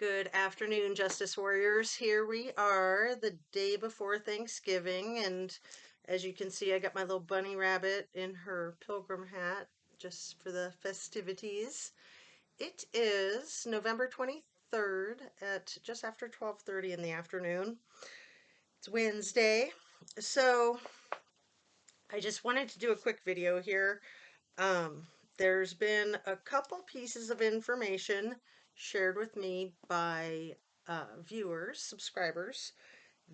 Good afternoon, Justice Warriors. Here we are, the day before Thanksgiving, and as you can see, I got my little bunny rabbit in her pilgrim hat just for the festivities. It is November 23rd at just after 12:30 in the afternoon. It's Wednesday, so I just wanted to do a quick video here. There's been a couple pieces of information shared with me by viewers, subscribers,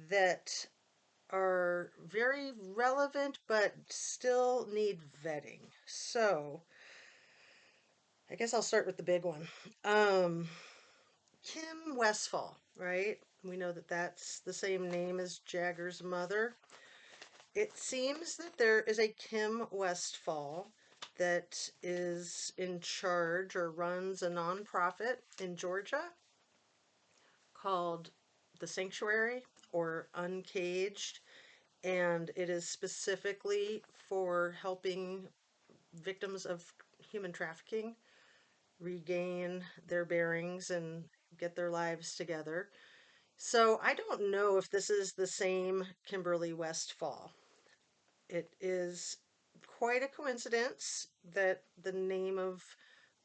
that are very relevant but still need vetting. So I guess I'll start with the big one. Kim Westfall, right? We know that that's the same name as Jagger's mother. It seems that there is a Kim Westfall that is in charge or runs a nonprofit in Georgia called The Sanctuary or Uncaged, and it is specifically for helping victims of human trafficking regain their bearings and get their lives together. So I don't know if this is the same Kimberly Westfall. It is quite a coincidence that the name of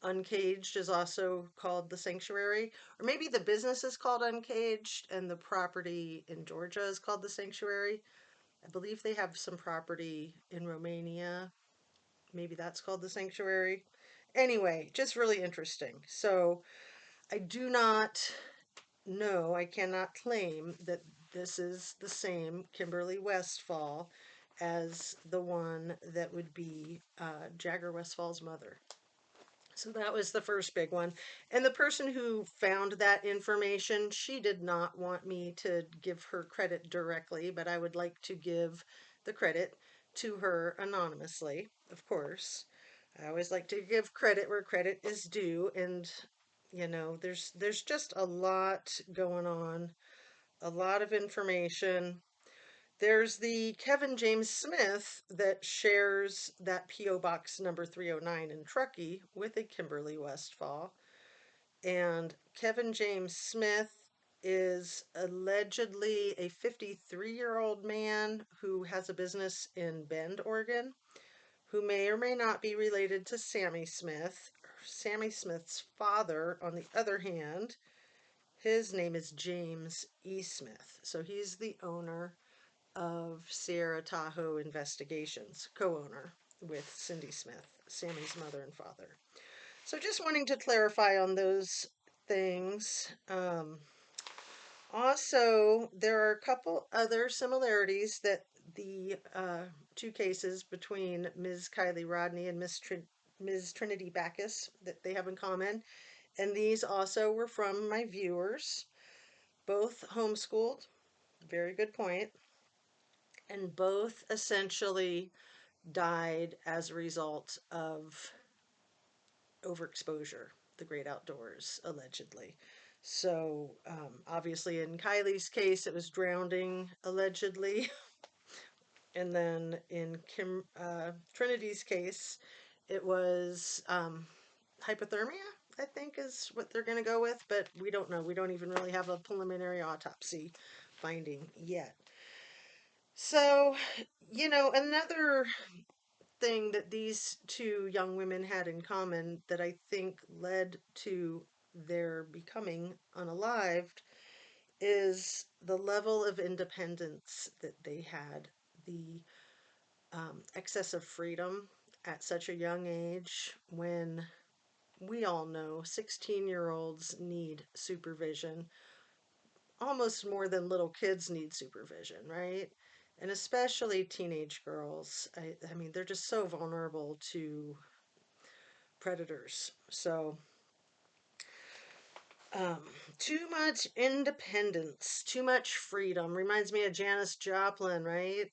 Uncaged is also called The Sanctuary, or maybe the business is called Uncaged and the property in Georgia is called The Sanctuary. I believe they have some property in Romania. Maybe that's called The Sanctuary. Anyway, just really interesting. So I do not know, I cannot claim that this is the same Kimberly Westfall as the one that would be Jagger Westfall's mother. So that was the first big one. And the person who found that information, she did not want me to give her credit directly, but I would like to give the credit to her anonymously, of course. I always like to give credit where credit is due, and you know, there's just a lot going on, a lot of information. There's the Kevin James Smith that shares that P.O. Box number 309 in Truckee with a Kimberly Westfall. And Kevin James Smith is allegedly a 53-year-old man who has a business in Bend, Oregon, who may or may not be related to Sammy Smith. Sammy Smith's father, on the other hand, his name is James E. Smith. So he's the owner of Sierra Tahoe Investigations, co-owner with Cindy Smith, Sammy's mother and father. So just wanting to clarify on those things. Also, there are a couple other similarities that the two cases between Ms. Kiely Rodni and Ms. Trinity Backus that they have in common. And these also were from my viewers, both homeschooled, very good point, and both essentially died as a result of overexposure, the great outdoors, allegedly. So, obviously, in Kiely's case, it was drowning, allegedly. And then in Trinity's case, it was hypothermia, I think is what they're going to go with, but we don't know. We don't even really have a preliminary autopsy finding yet. So, you know, another thing that these two young women had in common that I think led to their becoming unalived is the level of independence that they had, the excess of freedom at such a young age when we all know 16-year-olds need supervision almost more than little kids need supervision, right? And especially teenage girls. I mean, they're just so vulnerable to predators. So, too much independence, too much freedom. Reminds me of Janis Joplin, right?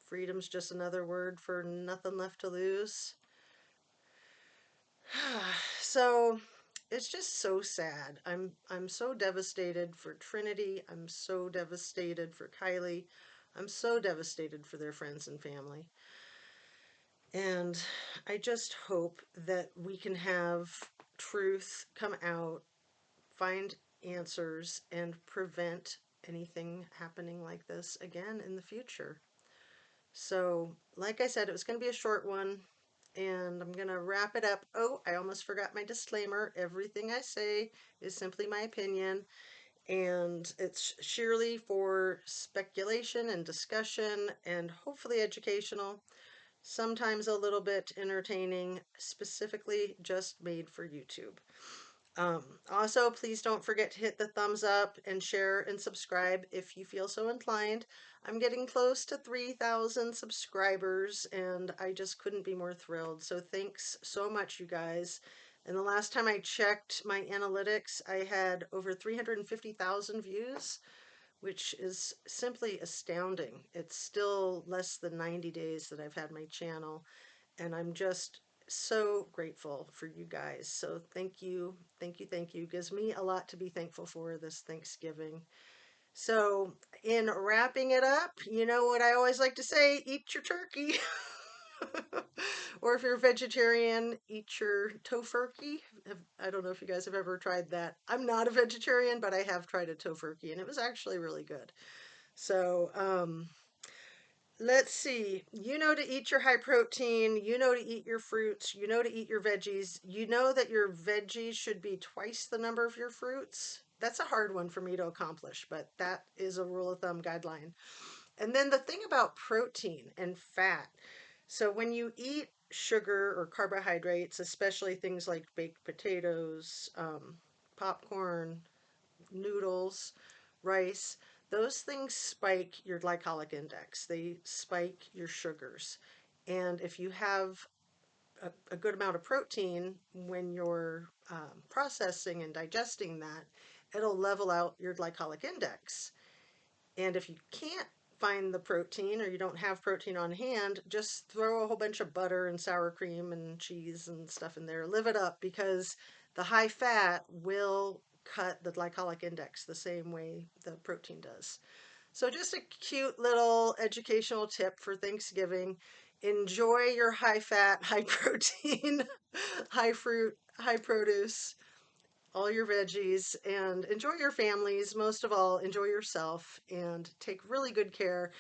Freedom's just another word for nothing left to lose. So, it's just so sad. I'm so devastated for Trinity. I'm so devastated for Kiely. I'm so devastated for their friends and family. And I just hope that we can have truth come out, find answers and prevent anything happening like this again in the future. So, like I said, it was going to be a short one, and I'm going to wrap it up. Oh, I almost forgot my disclaimer. Everything I say is simply my opinion, and it's sheerly for speculation and discussion and hopefully educational, sometimes a little bit entertaining, specifically just made for YouTube. Also, please don't forget to hit the thumbs up and share and subscribe if you feel so inclined. I'm getting close to 3,000 subscribers, and I just couldn't be more thrilled. So thanks so much, you guys. And the last time I checked my analytics, I had over 350,000 views, which is simply astounding. It's still less than 90 days that I've had my channel, and I'm just so grateful for you guys. So thank you, thank you, thank you. It gives me a lot to be thankful for this Thanksgiving. So in wrapping it up, you know what I always like to say, eat your turkey. Or if you're a vegetarian, eat your tofurkey. I don't know if you guys have ever tried that. I'm not a vegetarian, but I have tried a tofurkey, and it was actually really good. So, let's see. You know to eat your high protein. You know to eat your fruits. You know to eat your veggies. You know that your veggies should be twice the number of your fruits. That's a hard one for me to accomplish, but that is a rule of thumb guideline. And then the thing about protein and fat. So when you eat sugar or carbohydrates, especially things like baked potatoes, popcorn, noodles, rice, those things spike your glycemic index. They spike your sugars. And if you have a good amount of protein when you're processing and digesting that, it'll level out your glycemic index. And if you can't find the protein or you don't have protein on hand, just throw a whole bunch of butter and sour cream and cheese and stuff in there. Live it up, because the high fat will cut the glycemic index the same way the protein does. So just a cute little educational tip for Thanksgiving. Enjoy your high fat, high protein, high fruit, high produce, all your veggies, and enjoy your families. Most of all, enjoy yourself and take really good care.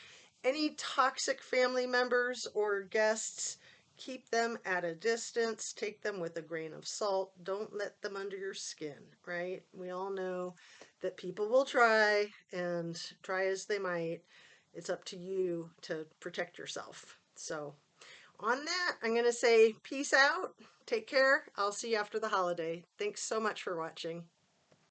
Any toxic family members or guests, keep them at a distance. Take them with a grain of salt. Don't let them under your skin, right? We all know that people will try, and try as they might, it's up to you to protect yourself. So on that, I'm going to say peace out. Take care. I'll see you after the holiday. Thanks so much for watching.